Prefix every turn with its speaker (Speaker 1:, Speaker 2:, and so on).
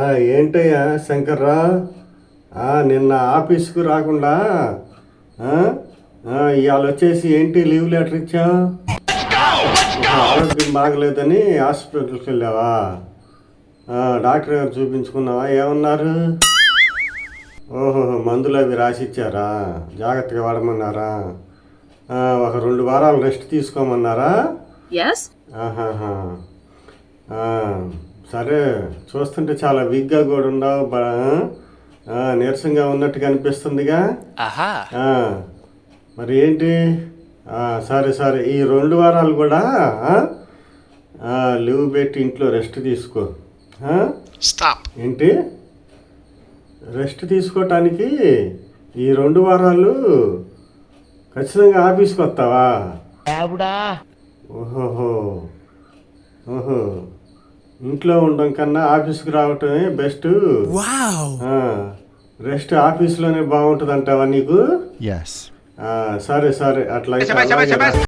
Speaker 1: ఏంటయ్యా శంకర్రా, నిన్న ఆఫీస్కు రాకుండా ఇవాళ వచ్చేసి ఏంటి లీవ్ లెటర్ ఇచ్చా? ఆరోగ్యం బాగలేదని హాస్పిటల్కి వెళ్ళావా? డాక్టర్ గారు చూపించుకున్నావా? ఏమన్నారు? ఓహో, మందులు అవి రాసిచ్చారా? జాగ్రత్తగా వాడమన్నారా? ఒక 2 వారాలు రెస్ట్ తీసుకోమన్నారా? ఆహాహా. సరే, చూస్తుంటే చాలా వీక్గా కూడా ఉండవు, నీరసంగా ఉన్నట్టుగా అనిపిస్తుందిగా. మరి ఏంటి? సరే సరే, ఈ 2 వారాలు కూడా లీవ్ పెట్టి ఇంట్లో రెస్ట్ తీసుకో. ఏంటి రెస్ట్ తీసుకోవటానికి ఈ 2 వారాలు ఖచ్చితంగా ఆఫీస్కి వస్తావా? ఓహోహో, ఓహో, ఇంట్లో ఉండడం కన్నా ఆఫీస్కి రావటమే బెస్ట్. రెస్ట్ ఆఫీస్లోనే బాగుంటుంది అంటావా నీకు? సరే సరే, అట్లా